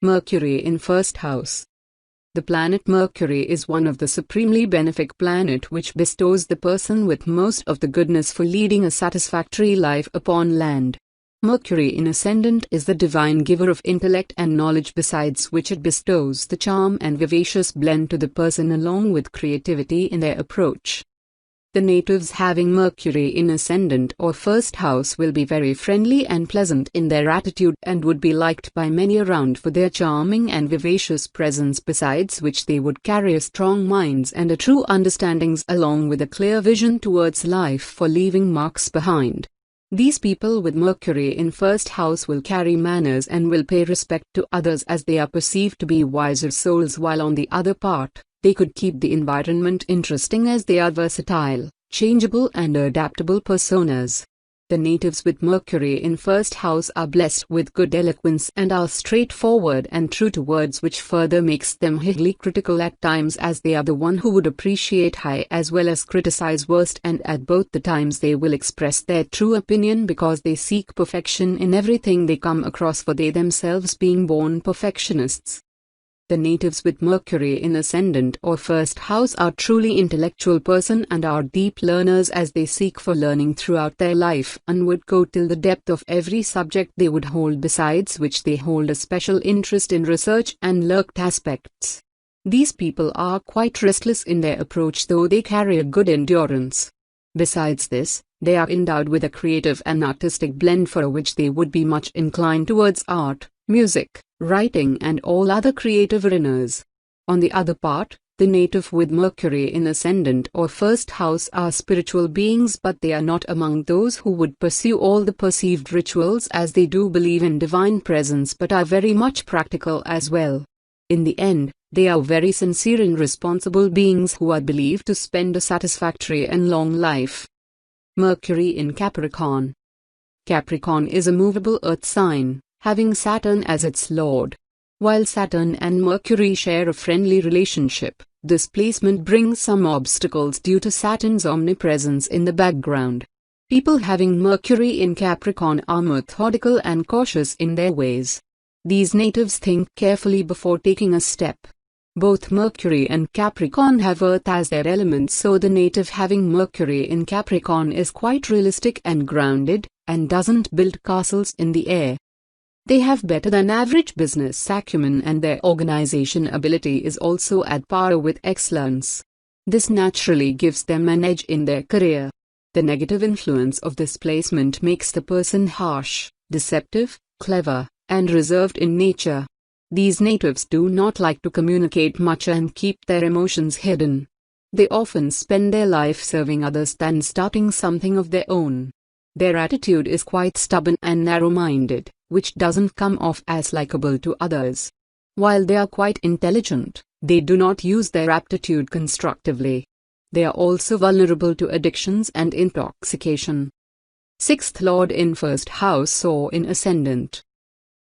Mercury in first house. The planet Mercury is one of the supremely benefic planet which bestows the person with most of the goodness for leading a satisfactory life upon land. Mercury in Ascendant is the divine giver of intellect and knowledge, besides which it bestows the charm and vivacious blend to the person along with creativity in their approach. The natives having Mercury in Ascendant or first house will be very friendly and pleasant in their attitude and would be liked by many around for their charming and vivacious presence, besides which they would carry a strong minds and a true understandings along with a clear vision towards life for leaving marks behind. These people with Mercury in first house will carry manners and will pay respect to others as they are perceived to be wiser souls, while on the other part, they could keep the environment interesting as they are versatile, changeable and adaptable personas. The natives with Mercury in first house are blessed with good eloquence and are straightforward and true to words, which further makes them highly critical at times, as they are the one who would appreciate high as well as criticize worst, and at both the times they will express their true opinion because they seek perfection in everything they come across, for they themselves being born perfectionists. The natives with Mercury in Ascendant or first house are truly intellectual person and are deep learners, as they seek for learning throughout their life and would go till the depth of every subject they would hold, besides which they hold a special interest in research and learned aspects. These people are quite restless in their approach, though they carry a good endurance. Besides this, they are endowed with a creative and artistic blend for which they would be much inclined towards art, music, writing and all other creative arenas. On the other part, the native with Mercury in Ascendant or first house are spiritual beings, but they are not among those who would pursue all the perceived rituals, as they do believe in divine presence but are very much practical as well. In the end, they are very sincere and responsible beings who are believed to spend a satisfactory and long life. Mercury in Capricorn. Capricorn is a movable earth sign, having Saturn as its lord. While Saturn and Mercury share a friendly relationship, this placement brings some obstacles due to Saturn's omnipresence in the background. People having Mercury in Capricorn are methodical and cautious in their ways. These natives think carefully before taking a step. Both Mercury and Capricorn have Earth as their element, so the native having Mercury in Capricorn is quite realistic and grounded, and doesn't build castles in the air. They have better than average business acumen, and their organization ability is also at par with excellence. This naturally gives them an edge in their career. The negative influence of this placement makes the person harsh, deceptive, clever, and reserved in nature. These natives do not like to communicate much and keep their emotions hidden. They often spend their life serving others than starting something of their own. Their attitude is quite stubborn and narrow-minded, which doesn't come off as likable to others. While they are quite intelligent, they do not use their aptitude constructively. They are also vulnerable to addictions and intoxication. Sixth Lord in first house or in Ascendant.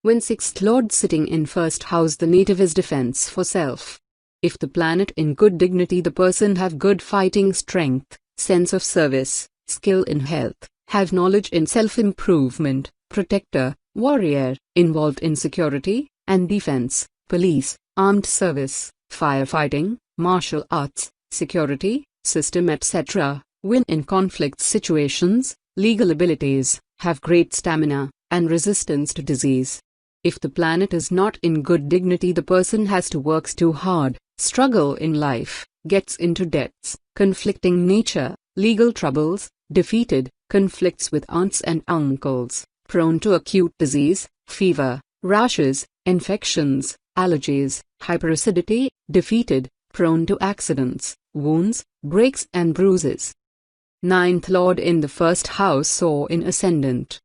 When sixth Lord sitting in first house, the native is defense for self. If the planet in good dignity, the person have good fighting strength, sense of service, skill in health, have knowledge in self-improvement, protector, warrior, involved in security and defense, police, armed service, firefighting, martial arts, security, system etc., win in conflict situations, legal abilities, have great stamina, and resistance to disease. If the planet is not in good dignity, the person has to work too hard, struggle in life, gets into debts, conflicting nature, legal troubles, defeated, conflicts with aunts and uncles, prone to acute disease, fever, rashes, infections, allergies, hyperacidity, defeated, prone to accidents, wounds, breaks and bruises. Ninth Lord in the first house or in Ascendant.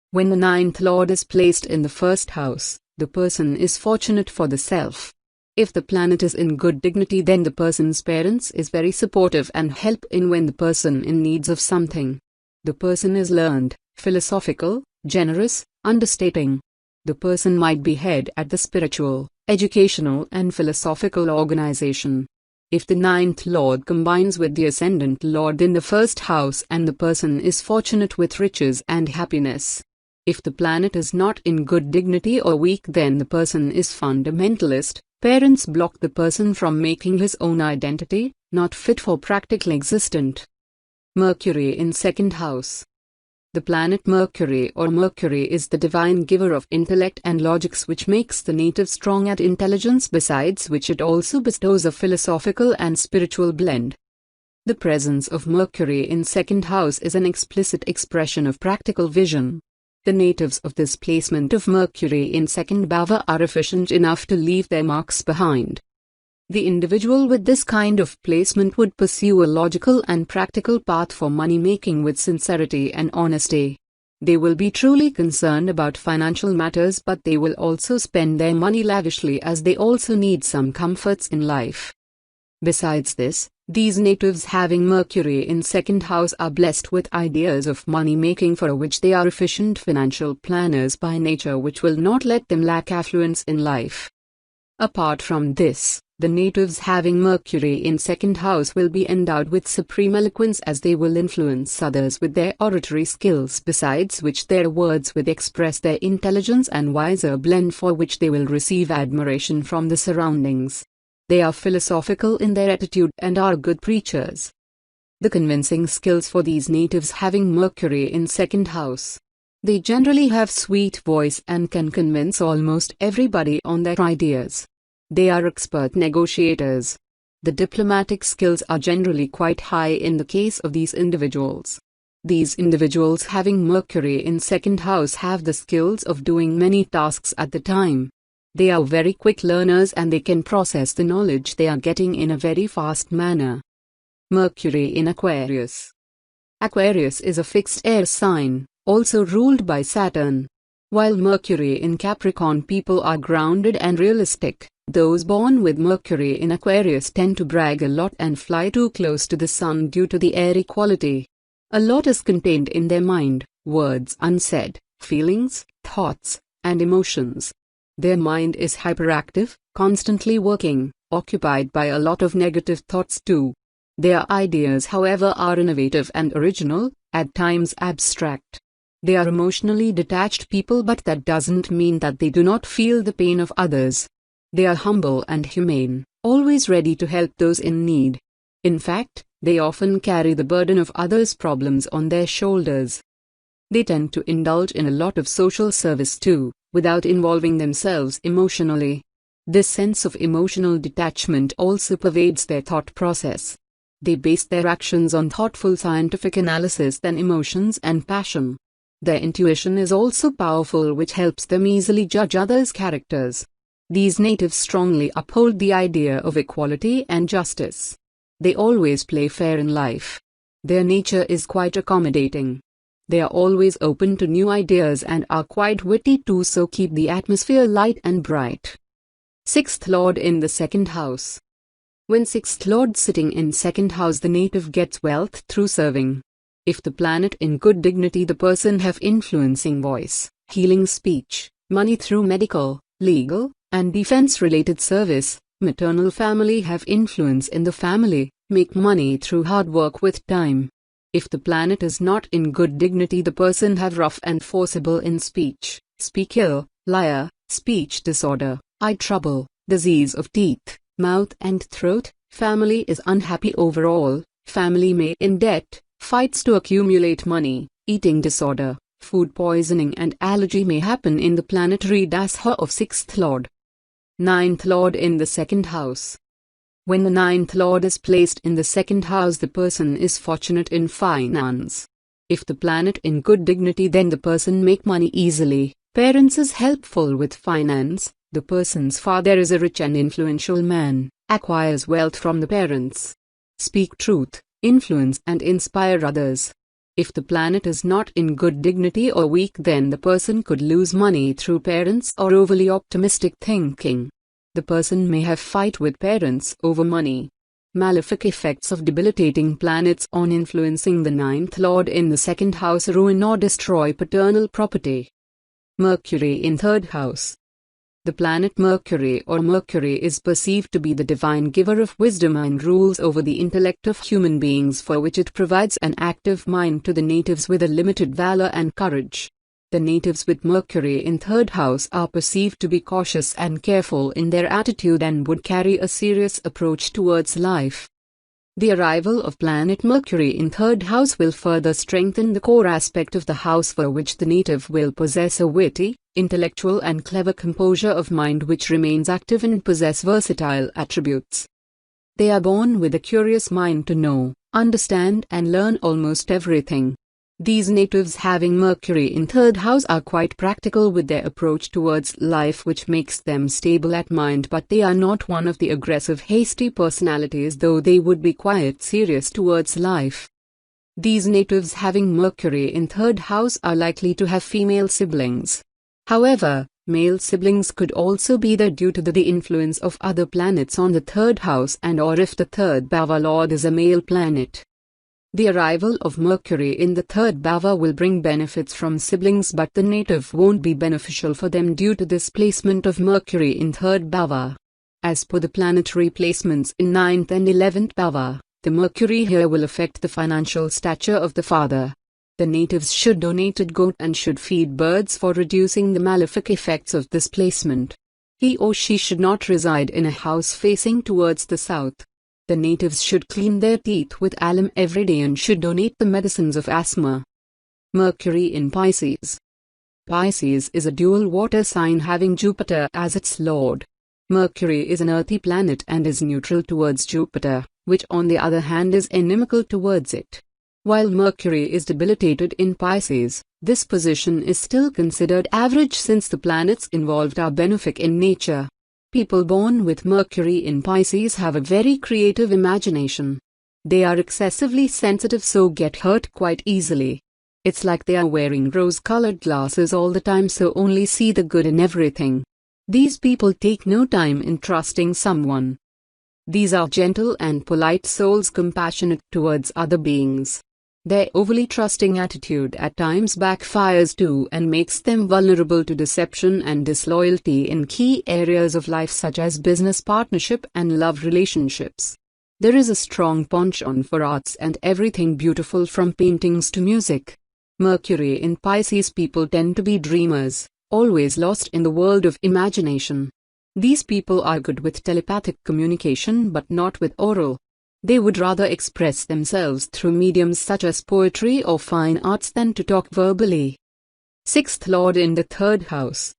When the ninth Lord is placed in the first house, the person is fortunate for the self. If the planet is in good dignity, then the person's parents is very supportive and help in when the person in needs of something. The person is learned, philosophical, generous, understating. The person might be head at the spiritual, educational and philosophical organization. If the ninth Lord combines with the Ascendant Lord in the first house, and the person is fortunate with riches and happiness. If the planet is not in good dignity or weak, then the person is fundamentalist. Parents block the person from making his own identity, not fit for practical existence. Mercury in second house. The planet Mercury is the divine giver of intellect and logics, which makes the native strong at intelligence, besides which it also bestows a philosophical and spiritual blend. The presence of Mercury in second house is an explicit expression of practical vision. The natives of this placement of Mercury in second bhava are efficient enough to leave their marks behind. The individual with this kind of placement would pursue a logical and practical path for money-making with sincerity and honesty. They will be truly concerned about financial matters, but they will also spend their money lavishly, as they also need some comforts in life. Besides this, these natives having Mercury in second house are blessed with ideas of money-making, for which they are efficient financial planners by nature, which will not let them lack affluence in life. Apart from this, the natives having Mercury in second house will be endowed with supreme eloquence, as they will influence others with their oratory skills, besides which their words will express their intelligence and wiser blend, for which they will receive admiration from the surroundings. They are philosophical in their attitude and are good preachers. The convincing skills for these natives having Mercury in second house. They generally have sweet voice and can convince almost everybody on their ideas. They are expert negotiators. The diplomatic skills are generally quite high in the case of these individuals. These individuals having Mercury in second house have the skills of doing many tasks at the time. They are very quick learners and they can process the knowledge they are getting in a very fast manner. Mercury in Aquarius. Aquarius is a fixed air sign, also ruled by Saturn. While Mercury in Capricorn, people are grounded and realistic. Those born with Mercury in Aquarius tend to brag a lot and fly too close to the sun due to the airy quality. A lot is contained in their mind, words unsaid, feelings, thoughts, and emotions. Their mind is hyperactive, constantly working, occupied by a lot of negative thoughts too. Their ideas, however, are innovative and original, at times abstract. They are emotionally detached people, but that doesn't mean that they do not feel the pain of others. They are humble and humane, always ready to help those in need. In fact, they often carry the burden of others' problems on their shoulders. They tend to indulge in a lot of social service too, without involving themselves emotionally. This sense of emotional detachment also pervades their thought process. They base their actions on thoughtful scientific analysis than emotions and passion. Their intuition is also powerful, which helps them easily judge others' characters. These natives strongly uphold the idea of equality and justice. They always play fair in life. Their nature is quite accommodating. They are always open to new ideas and are quite witty too, so keep the atmosphere light and bright. Sixth Lord in the second house. When sixth Lord sitting in second house, the native gets wealth through serving. If the planet in good dignity, the person have influencing voice, healing speech, money through medical, legal, and defense-related service. Maternal family have influence in the family, make money through hard work with time. If the planet is not in good dignity, the person have rough and forcible in speech, speak ill, liar, speech disorder, eye trouble, disease of teeth, mouth and throat. Family is unhappy overall, family may in debt, fights to accumulate money, eating disorder, food poisoning and allergy may happen in the planetary dasha of sixth Lord. Ninth Lord in the second house. When the ninth Lord is placed in the second house, the person is fortunate in finance. If the planet in good dignity, then the person make money easily. Parents is helpful with finance. The person's father is a rich and influential man, acquires wealth from the parents. Speak truth, influence and inspire others. If the planet is not in good dignity or weak, then the person could lose money through parents or overly optimistic thinking. The person may have fight with parents over money. Malefic effects of debilitating planets on influencing the ninth Lord in the second house ruin or destroy paternal property. Mercury in third house. The planet Mercury is perceived to be the divine giver of wisdom and rules over the intellect of human beings, for which it provides an active mind to the natives with a limited valor and courage. The natives with Mercury in third house are perceived to be cautious and careful in their attitude and would carry a serious approach towards life. The arrival of planet Mercury in third house will further strengthen the core aspect of the house, for which the native will possess a witty, intellectual and clever composure of mind which remains active and possess versatile attributes. They are born with a curious mind to know, understand and learn almost everything. These natives having Mercury in third house are quite practical with their approach towards life, which makes them stable at mind, but they are not one of the aggressive, hasty personalities, though they would be quite serious towards life. These natives having Mercury in third house are likely to have female siblings. However, male siblings could also be there due to the influence of other planets on the third house, and or if the third bhava lord is a male planet. The arrival of Mercury in the third bhava will bring benefits from siblings, but the native won't be beneficial for them due to this placement of Mercury in third bhava. As per the planetary placements in 9th and 11th bhava, the Mercury here will affect the financial stature of the father. The natives should donate a goat and should feed birds for reducing the malefic effects of this placement. He or she should not reside in a house facing towards the south. The natives should clean their teeth with alum every day and should donate the medicines of asthma. Mercury in Pisces. Pisces is a dual water sign having Jupiter as its lord. Mercury is an earthy planet and is neutral towards Jupiter, which on the other hand is inimical towards it. While Mercury is debilitated in Pisces, this position is still considered average since the planets involved are benefic in nature. People born with Mercury in Pisces have a very creative imagination. They are excessively sensitive, so get hurt quite easily. It's like they are wearing rose-colored glasses all the time, so only see the good in everything. These people take no time in trusting someone. These are gentle and polite souls, compassionate towards other beings. Their overly trusting attitude at times backfires too and makes them vulnerable to deception and disloyalty in key areas of life such as business partnership and love relationships. There is a strong penchant for arts and everything beautiful from paintings to music. Mercury in Pisces people tend to be dreamers, always lost in the world of imagination. These people are good with telepathic communication but not with oral. They would rather express themselves through mediums such as poetry or fine arts than to talk verbally. Sixth Lord in the third house.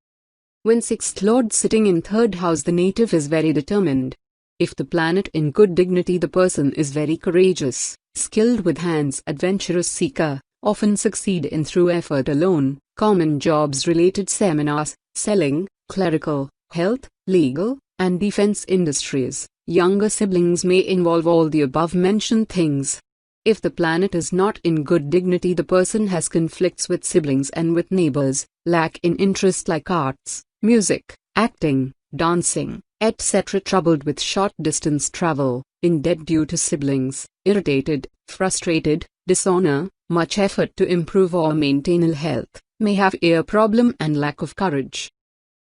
When sixth Lord sitting in third house, the native is very determined. If the planet in good dignity, the person is very courageous, skilled with hands, adventurous seeker, often succeed in through effort alone, common jobs related seminars, selling, clerical, health, legal, and defense industries. Younger siblings may involve all the above mentioned things. If the planet is not in good dignity, the person has conflicts with siblings and with neighbors, lack in interest like arts, music, acting, dancing, etc. Troubled with short distance travel, in debt due to siblings, irritated, frustrated, dishonor, much effort to improve or maintain ill health, may have ear problem and lack of courage.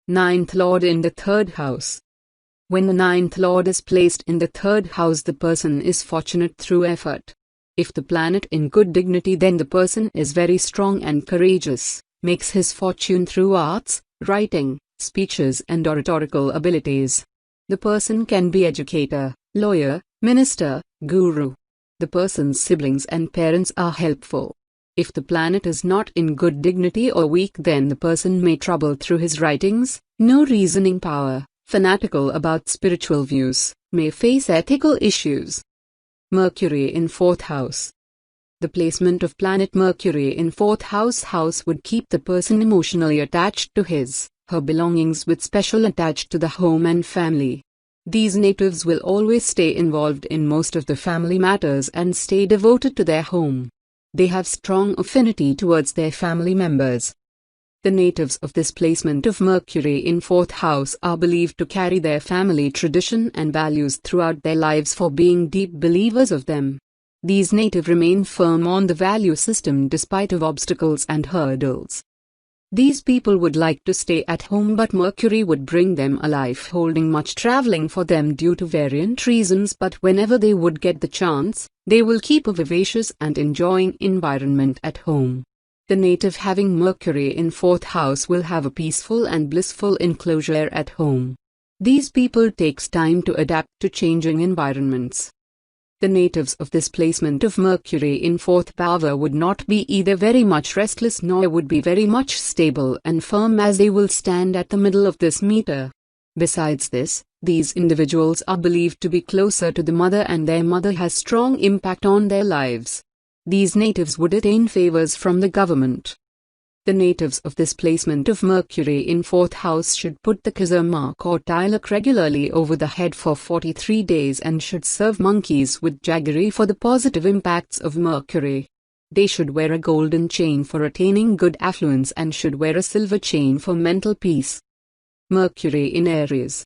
Ninth Lord in the third house. When the ninth Lord is placed in the third house, the person is fortunate through effort. If the planet in good dignity, then the person is very strong and courageous, makes his fortune through arts, writing, speeches and oratorical abilities. The person can be educator, lawyer, minister, guru. The person's siblings and parents are helpful. If the planet is not in good dignity or weak, then the person may trouble through his writings, no reasoning power, fanatical about spiritual views, may face ethical issues. Mercury in fourth house. The placement of planet Mercury in fourth house would keep the person emotionally attached to her belongings, with special attached to the home and family. These natives will always stay involved in most of the family matters and stay devoted to their home. They have strong affinity towards their family members. The natives of this placement of Mercury in fourth house are believed to carry their family tradition and values throughout their lives for being deep believers of them. These natives remain firm on the value system despite of obstacles and hurdles. These people would like to stay at home, but Mercury would bring them a life holding much traveling for them due to variant reasons, but whenever they would get the chance, they will keep a vivacious and enjoying environment at home. The native having Mercury in 4th house will have a peaceful and blissful enclosure at home. These people takes time to adapt to changing environments. The natives of this placement of Mercury in 4th bhava would not be either very much restless nor would be very much stable and firm, as they will stand at the middle of this meter. Besides this, these individuals are believed to be closer to the mother, and their mother has strong impact on their lives. These natives would attain favors from the government. The natives of this placement of Mercury in 4th house should put the kazar mark or tilak regularly over the head for 43 days and should serve monkeys with jaggery for the positive impacts of Mercury. They should wear a golden chain for attaining good affluence and should wear a silver chain for mental peace. Mercury in Aries.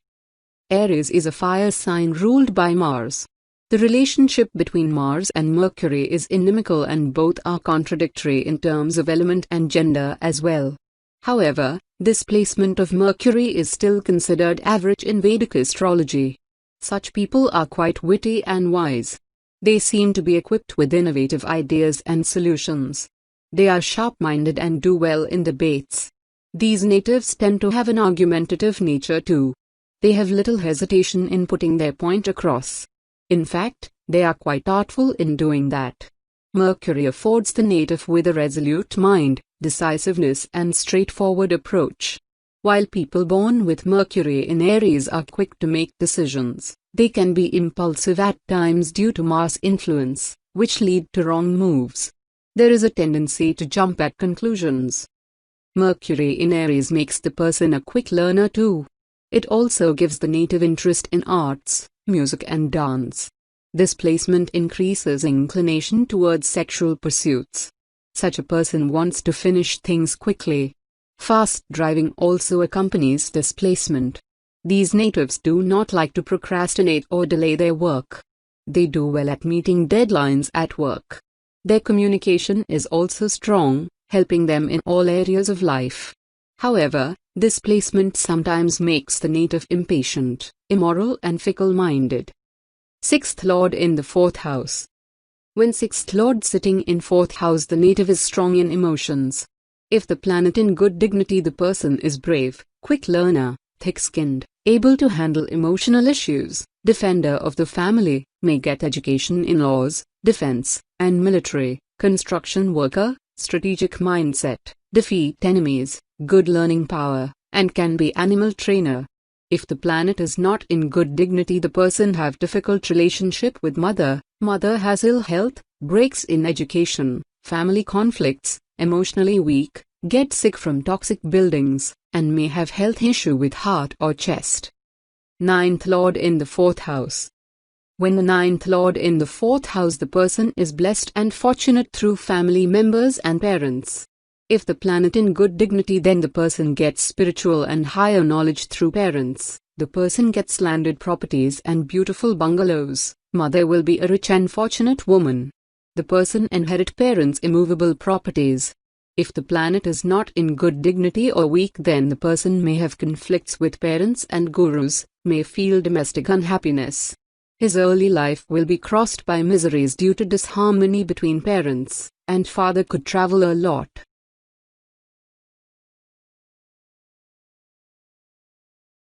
Aries is a fire sign ruled by Mars. The relationship between Mars and Mercury is inimical, and both are contradictory in terms of element and gender as well. However, this placement of Mercury is still considered average in Vedic astrology. Such people are quite witty and wise. They seem to be equipped with innovative ideas and solutions. They are sharp-minded and do well in debates. These natives tend to have an argumentative nature too. They have little hesitation in putting their point across. In fact, they are quite artful in doing that. Mercury affords the native with a resolute mind, decisiveness and straightforward approach. While people born with Mercury in Aries are quick to make decisions, they can be impulsive at times due to Mars influence, which lead to wrong moves. There is a tendency to jump at conclusions. Mercury in Aries makes the person a quick learner too. It also gives the native interest in arts, music and dance. This placement increases inclination towards sexual pursuits. Such a person wants to finish things quickly. Fast driving also accompanies this placement. These natives do not like to procrastinate or delay their work. They do well at meeting deadlines at work. Their communication is also strong, helping them in all areas of life. However, this placement sometimes makes the native impatient, immoral and fickle-minded. 6th Lord in the 4th house. When 6th Lord sitting in 4th house, the native is strong in emotions. If the planet in good dignity, the person is brave, quick learner, thick-skinned, able to handle emotional issues, defender of the family, may get education in laws, defense, and military, construction worker, strategic mindset, defeat enemies, good learning power, and can be animal trainer. If the planet is not in good dignity, the person have difficult relationship with mother has ill health, breaks in education, family conflicts, emotionally weak, get sick from toxic buildings, and may have health issue with heart or chest. 9th Lord in the 4th house. When the 9th Lord in the 4th house, the person is blessed and fortunate through family members and parents. If the planet in good dignity, then the person gets spiritual and higher knowledge through parents. The person gets landed properties and beautiful bungalows. Mother will be a rich and fortunate woman. The person inherit parents' immovable properties. If the planet is not in good dignity or weak, then the person may have conflicts with parents and gurus, may feel domestic unhappiness. His early life will be crossed by miseries due to disharmony between parents, and father could travel a lot.